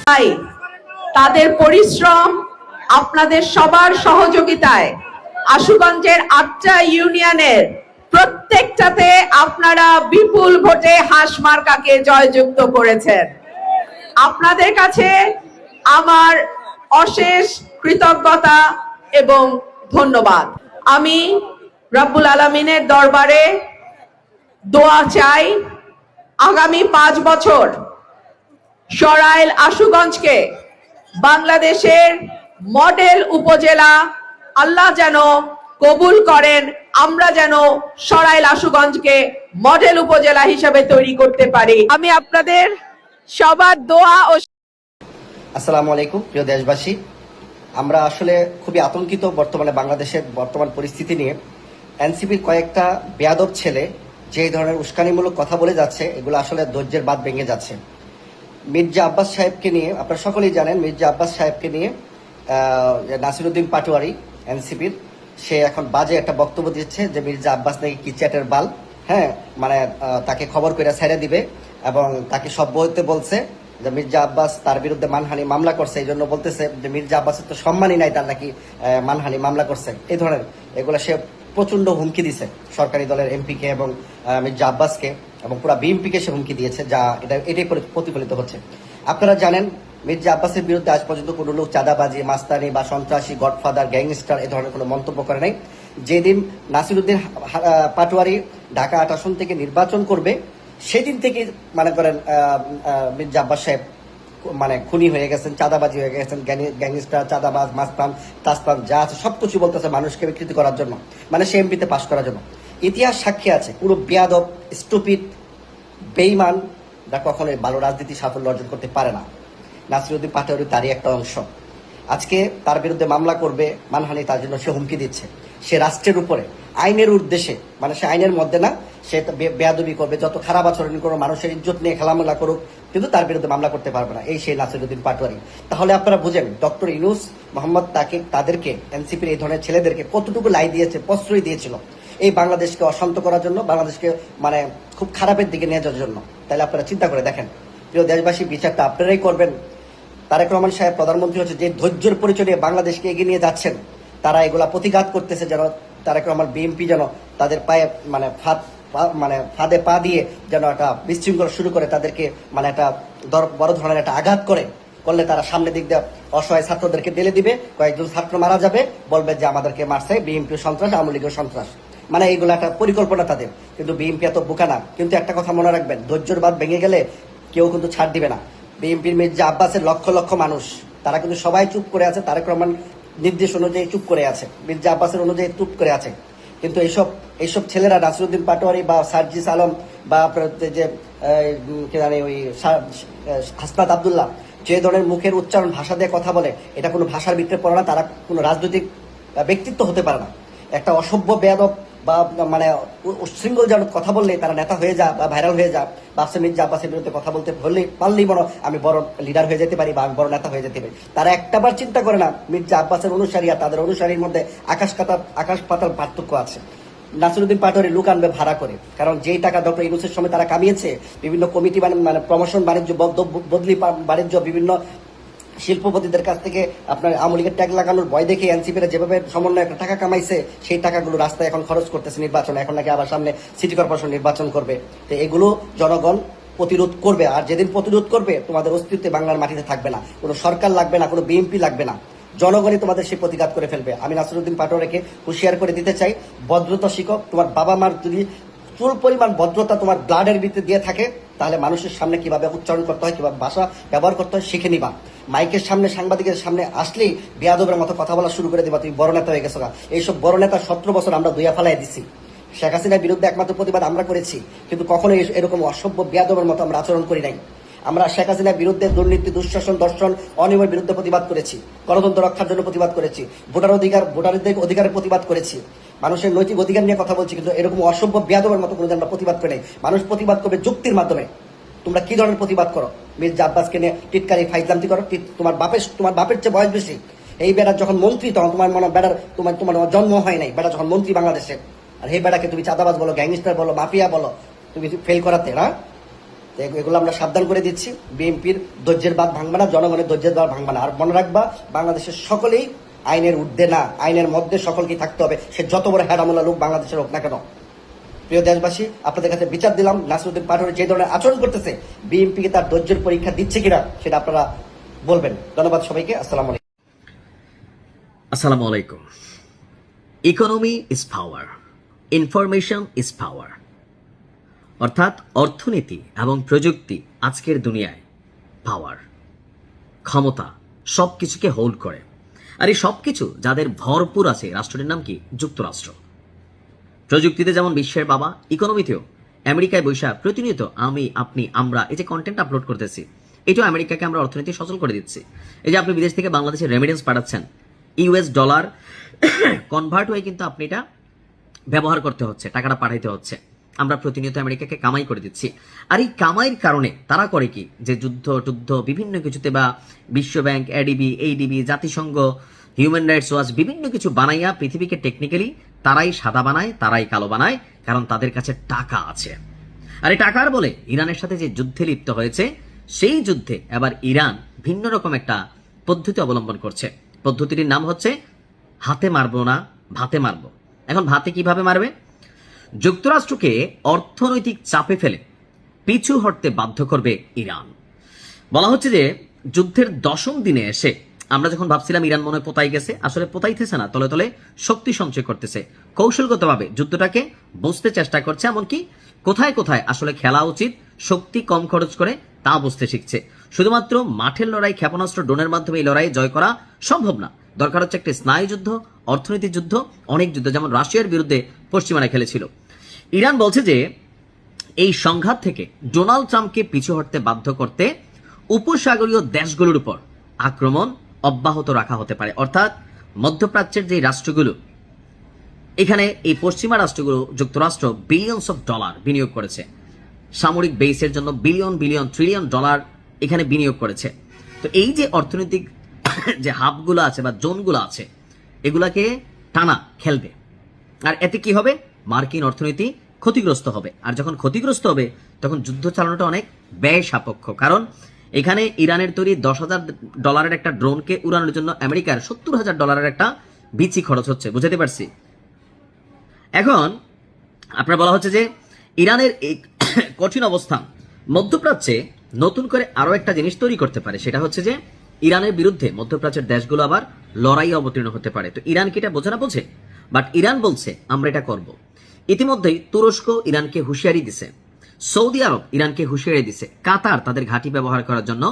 তাই তাদের পরিশ্রম, আপনাদের সবার সহযোগিতায় আশুগঞ্জের ৮টা ইউনিয়নের প্রত্যেকটাতে আপনারা বিপুল ভোটে হাঁস মার্কাকে জয়যুক্ত করেছেন। আপনাদের কাছে আমার অশেষ কৃতজ্ঞতা এবং ধন্যবাদ। আমি রব্বুল আলামিনের দরবারে দোয়া চাই, আগামী ৫ বছর সরাইল আশুগঞ্জকে বাংলাদেশের মডেল উপজেলা আল্লাহ যেন কবুল করেন, আমরা যেন সরাইল আশুগঞ্জকে মডেল উপজেলা হিসেবে তৈরি করতে পারি। আমি আপনাদের সবার দোয়া ও আসসালামু আলাইকুম প্রিয় দেশবাসী। আমরা আসলে খুবই আতঙ্কিত বর্তমানে বাংলাদেশের বর্তমান পরিস্থিতি নিয়ে। এনসিপির কয়েকটা বেয়াদব ছেলে যে ধরনের উস্কানিমূলক কথা বলে যাচ্ছে, এগুলো আসলে ধৈর্যের বাঁধ ভেঙে যাচ্ছে। মির্জা আব্বাস সাহেবকে নিয়ে, আপনারা সকলেই জানেন, মির্জা আব্বাস সাহেবকে নিয়ে নাসিরউদ্দিন পাটোয়ারি এনসিপির, সে এখন বাজে একটা বক্তব্য দিচ্ছে যে মির্জা আব্বাস নাকি কি চ্যাটের বাল, হ্যাঁ, মানে তাকে খবর করে ছেড়ে দিবে এবং তাকে সভ্য হতে বলছে যে মির্জা আব্বাস তার বিরুদ্ধে মানহানি মামলা করছে, এই জন্য বলতেছে যে মির্জা আব্বাসের তো সম্মানই নাই, তার নাকি মানহানি মামলা করছে। এই ধরনের এগুলো সে প্রচন্ড হুমকি দিছে সরকারি দলের এমপিকে এবং মির্জা আব্বাসকে এবং পুরো বিএনপিকে সে হুমকি দিয়েছে, যা এটাই প্রতিফলিত হচ্ছে। আপনারা জানেন মির্জা আব্বাসের বিরুদ্ধে আজ পর্যন্ত কোনো লোক চাঁদাবাজি, মাস্তানি বা সন্ত্রাসী, গডফাদার, গ্যাংস্টার এ ধরনের কোনো মন্তব্য করে নাই। যেদিন নাসিরউদ্দিন পাটোয়ারি ঢাকা ৮ আসন থেকে নির্বাচন করবে, সেদিন থেকে মনে করেন মির্জা আব্বাস সাহেব মানে খুনি হয়ে গেছেন, চাঁদাবাজি হয়ে গেছেন, গ্যাংস্টার, চাঁদাবাজ, মাস্তান, তাসপান যা আছে সবকিছু বলতেছে মানুষকে বিকৃতি করার জন্য, মানে সে এমপিতে পাশ করার জন্য। ইতিহাস সাক্ষী আছে, পুরো বেয়াদব, স্টুপিড, বেইমান, যা কখনোই ভালো রাজনীতি সাফল্য অর্জন করতে পারে না। নাসিরউদ্দিন পাটোয়ারি তারই একটা অংশ। আজকে তার বিরুদ্ধে মামলা করবে, মানহানি, তার জন্য সে হুমকি দিচ্ছে। সে রাষ্ট্রের উপরে আইনের উদ্দেশ্যে, মানে সে আইনের মধ্যে না, সে বেয়াদবি করবে, যত খারাপ আচরণ করো, মানুষের ইজ্জত নিয়ে খেলামেলা করুক, কিন্তু তার বিরুদ্ধে মামলা করতে পারবে না, এই সেই নাসিরউদ্দিন পাটোয়ারি। তাহলে আপনারা বুঝেন ডক্টর ইউনূস মোহাম্মদ তাদেরকে, এনসিপির এই ধরনের ছেলেদেরকে কতটুকু লাই দিয়েছে, প্রশ্রয় দিয়েছিল এই বাংলাদেশকে অশান্ত করার জন্য, বাংলাদেশকে মানে খুব খারাপের দিকে নিয়ে যাওয়ার জন্য। তাহলে আপনারা চিন্তা করে দেখেন, প্রিয় দেশবাসী, বিচারটা আপনারাই করবেন। তারেক রহমান সাহেব প্রধানমন্ত্রী হচ্ছে, যে ধৈর্যের পরিচয় নিয়ে বাংলাদেশকে এগিয়ে নিয়ে যাচ্ছেন, তারা এগুলা প্রতিঘাত করতেছে যেন তারেক রহমান, বিএনপি যেন তাদের পায়ে মানে ফাঁদে পা দিয়ে যেন একটা বিশৃঙ্খলা শুরু করে, তাদেরকে মানে একটা বড় ধরনের একটা আঘাত করলে তারা সামনের দিক দিয়ে অসহায় ছাত্রদেরকে ঢেলে দিবে, কয়েকজন ছাত্র মারা যাবে, বলবে যে আমাদেরকে মারছে বিএনপি সন্ত্রাস, আওয়ামী লীগের সন্ত্রাস, মানে এইগুলো একটা পরিকল্পনা তাদের। কিন্তু বিএনপি এত বোকা না। কিন্তু একটা কথা মনে রাখবেন, ধৈর্যের বাঁধ ভেঙে গেলে কেউ কিন্তু ছাড় দিবে না। বিএনপির মির্জা আব্বাসের লক্ষ লক্ষ মানুষ, তারা কিন্তু সবাই চুপ করে আছে, তারেক রহমান নির্দেশ অনুযায়ী চুপ করে আছে, মির্জা আব্বাসের অনুযায়ী চুপ করে আছে। কিন্তু এইসব ছেলেরা, নাসিরউদ্দিন পাটোয়ারি বা সার্জিস আলম বা যে কি জানি ওই হাসনাত আব্দুল্লাহ, যে ধরনের মুখের উচ্চারণ, ভাষা দিয়ে কথা বলে, এটা কোনো ভাষার ভিতরে পড়ে না, তারা কোনো রাজনৈতিক ব্যক্তিত্ব হতে পারে না। একটা অসভ্য, বেয়াদব বা মানে উচ্ছৃঙ্খলজনক কথা বললে তারা নেতা হয়ে যা বা ভাইরাল হয়ে যা, ভাবছে মির্জা আব্বাসের বিরুদ্ধে কথা বলতে পারলেই বড় আমি বড় লিডার হয়ে যেতে পারি বা আমি বড় নেতা হয়ে যেতে পারি। তারা একটাবার চিন্তা করে না মির্জা আব্বাসের অনুসারী আর তাদের অনুসারীর মধ্যে আকাশ পাতাল পার্থক্য আছে। নাসিরউদ্দিন পাটোয়ারি লোক আনবে ভাড়া করে, কারণ যেই টাকা ডক্টর ইউনূসের সময় তারা কামিয়েছে, বিভিন্ন কমিটি মানে প্রমোশন বাণিজ্য, বদলি বাণিজ্য, বিভিন্ন শিল্পপতিদের কাছ থেকে আপনার আওয়ামী লীগের ট্যাগ লাগানোর ভয় দেখে এনসিপিরা যেভাবে সমন্বয় একটা টাকা কামাইছে, সেই টাকাগুলো রাস্তায় এখন খরচ করতেছে নির্বাচনে। এখন নাকি আবার সামনে সিটি কর্পোরেশন নির্বাচন করবে। তো এগুলো জনগণ প্রতিরোধ করবে, আর যেদিন প্রতিরোধ করবে তোমাদের অস্তিত্বে বাংলার মাটিতে থাকবে না, কোনো সরকার লাগবে না, কোনো বিএনপি লাগবে না, জনগণই তোমাদের সেই প্রতিঘাত করে ফেলবে। আমি নাসিরউদ্দিন পাটোয়ারিকে হুঁশিয়ার করে দিতে চাই, ভদ্রতা শিখো। তোমার বাবা মার যদি চুল পরিমাণ ভদ্রতা তোমার ব্লাডের ভিতরে দিয়ে থাকে, তাহলে মানুষের সামনে কিভাবে উচ্চারণ করতে হয়, কিভাবে ভাষা ব্যবহার করতে হয় শিখে নিবা। মাইকের সামনে, সাংবাদিকের সামনে আসলেই বেয়াদবের মতো কথা বলা শুরু করে দিবা, তুমি বড় নেতা হয়ে গেছো। এইসব বড় নেতা 17 বছর আমরা দুইয়া ফালাই দিছি। শেখ হাসিনার বিরুদ্ধে একমাত্র প্রতিবাদ আমরা করেছি, কিন্তু কখনো এরকম অসভ্য বেয়াদবের মতো আমরা আচরণ করি নাই। আমরা শেখ হাসিনার বিরুদ্ধে দুর্নীতি, দুঃশাসন, দর্শন, অনিয়মের বিরুদ্ধে প্রতিবাদ করেছি, গণতন্ত্র রক্ষার জন্য প্রতিবাদ করেছি, ভোটারদের অধিকারের প্রতিবাদ করেছি, মানুষের নৈতিক অধিকার নিয়ে কথা বলছি। কিন্তু এরকম অসভ্য বেয়াদবের মতো কোনো আমরা প্রতিবাদ করে নাই। মানুষ প্রতিবাদ করবে যুক্তির মাধ্যমে। তোমরা কি ধরনের প্রতিবাদ করো? মির্জা আব্বাসকে নিয়ে টিটকারি, ফাইজলামতি করো। তোমার বাপের চেয়ে বয়স বেশি। এই বেড়া যখন মন্ত্রী, তখন তোমার মনে বেড়ার তোমার জন্ম হয় নাই। বেড়া যখন মন্ত্রী বাংলাদেশে, আর এই বেড়াকে তুমি চাঁদাবাজ বলো, গ্যাংস্টার বলো, মাফিয়া বলো, তুমি ফেল করাতে না। তো এগুলো আমরা সাবধান করে দিচ্ছি। বিএনপির ধৈর্যের বাঁধ ভাঙবে না, জনগণের ধৈর্যের বাঁধ ভাঙবে না। আর মনে রাখবা, বাংলাদেশের সকলেই আইনের ঊর্ধ্বে না, আইনের মধ্যে সকলকেই থাকতে হবে, সে যত বড় হেরামোলা লোক বাংলাদেশের হোক না কেন। প্রিয় দেশবাসী, আপনাদের কাছে বিচার দিলাম, নাসিরউদ্দিন পাটোয়ারি যে ধরনের আচরণ করতেছে, বিএনপিকে তার ধৈর্যের পরীক্ষা দিচ্ছে কিনা সেটা আপনারা বলবেন। ধন্যবাদ সবাইকে। আসসালামু আলাইকুম। আসসালামু আলাইকুম। Economy is power, information is power. অর্থাৎ অর্থনীতি এবং প্রযুক্তি আজকের দুনিয়ায় পাওয়ার, ক্ষমতা, সব কিছুকে হোল্ড করে। আর এই সব কিছু যাদের ভরপুর আছে, রাষ্ট্রটির নাম কি? যুক্তরাষ্ট্র। প্রযুক্তিতে যেমন বিশ্বের বাবা, ইকোনমিতেও আমেরিকায় বৈশা প্রতিনিয়ত আমি, আপনি, আমরা এই যে কন্টেন্ট আপলোড করতেছি, এটাও আমেরিকাকে আমরা অর্থনীতি সচল করে দিচ্ছি। এই যে আপনি বিদেশ থেকে বাংলাদেশে রেমিটেন্স পাঠাচ্ছেন, ইউএস ডলার কনভার্ট হয়ে কিন্তু আপনি এটা ব্যবহার করতে হচ্ছে, টাকাটা পাঠাইতে হচ্ছে। আমরা প্রতিনিয়ত আমেরিকাকে কামাই করে দিচ্ছি। আর এই কামাইয়ের কারণে তারা করে কি? যে যুদ্ধ বিভিন্ন কিছুতে, বা বিশ্বব্যাংক, এডিবি, এইডিবি, জাতিসংঘ, হিউম্যান রাইটস ওয়াচ বিভিন্ন কিছু বানাইয়া পৃথিবীকে টেকনিক্যালি তারাই সাদা বানায়, তারাই কালো বানায়, কারণ তাদের কাছে টাকা আছে। আর এই টাকার বলে ইরানের সাথে যে যুদ্ধে লিপ্ত হয়েছে, সেই যুদ্ধে এবার ইরান ভিন্ন রকম একটা পদ্ধতি অবলম্বন করছে। পদ্ধতিটির নাম হচ্ছে হাতে মারবো না, ভাতে মারবো। এখন ভাতে কিভাবে মারবে? যুক্তরাষ্ট্রকে অর্থনৈতিক চাপে ফেলে পিছু হটতে বাধ্য করবে ইরান। বলা হচ্ছে যে যুদ্ধের 10ম দিনে এসে আমরা যখন ভাবছিলাম ইরান মনে হয় পোতাই গেছে, আসলে পোতাইতেছে না, তলে তলে শক্তি সঞ্চয় করতেছে। কৌশলগতভাবে যুদ্ধটাকে বুঝতে চেষ্টা করছে, এমনকি কোথায় কোথায় আসলে খেলা উচিত, শক্তি কম খরচ করে তা বুঝতে শিখছে। শুধুমাত্র মাঠের লড়াই, ক্ষেপণাস্ত্র, ড্রোনের মাধ্যমে এই লড়াই জয় করা সম্ভব না। দরকার হচ্ছে একটা স্নায়ু যুদ্ধ, অর্থনৈতিক যুদ্ধ, অনেক যুদ্ধ, যেমন রাশিয়ার বিরুদ্ধে পশ্চিমারা খেলেছিল। ইরান বলছে যে এই সংঘাত থেকে ডোনাল্ড ট্রাম্পকে পিছু হটতে বাধ্য করতে উপসাগরীয় দেশগুলোর উপর আক্রমণ অব্যাহত রাখা হতে পারে। অর্থাৎ মধ্যপ্রাচ্যের যে রাষ্ট্রগুলো, এখানে এই পশ্চিমা রাষ্ট্রগুলো, যুক্তরাষ্ট্র বিলিয়নস অফ ডলার বিনিয়োগ করেছে সামরিক বেসের জন্য, বিলিয়ন ট্রিলিয়ন ডলার এখানে বিনিয়োগ করেছে। তো এই যে অর্থনৈতিক যে হাবগুলো আছে বা জোনগুলো আছে, এগুলাকে টানা খেলবে। আর এতে কি হবে? মার্কিন অর্থনীতি ক্ষতিগ্রস্ত হবে। আর যখন ক্ষতিগ্রস্ত হবে, তখন যুদ্ধ চালানোটা অনেক ব্যয় সাপেক্ষ। কারণ এখানে ইরানের তৈরি $10,000 একটা ড্রোনকে উড়ানোর জন্য আমেরিকার $70,000 একটা বিচি খরচ হচ্ছে। বুঝাতে পারছি? এখন আপনার বলা হচ্ছে যে ইরানের এই কঠিন অবস্থান মধ্যপ্রাচ্যে নতুন করে আরো একটা জিনিস তৈরি করতে পারে। সেটা হচ্ছে যে ইরানের বিরুদ্ধে মধ্যপ্রাচ্যের দেশগুলো আবার লড়াই অবতীর্ণ হতে পারে। তো ইরান কি এটা বোঝে না? বোঝে। বাট ইরান বলছে আমরা এটা করব। ইতিমধ্যেই তুরস্ক ইরানকে হুঁশিয়ারি দিছে, সৌদি আরব ইরানকে হুঁশিয়ারি দিছে, কাতার তাদের ঘাঁটি ব্যবহার করার জন্য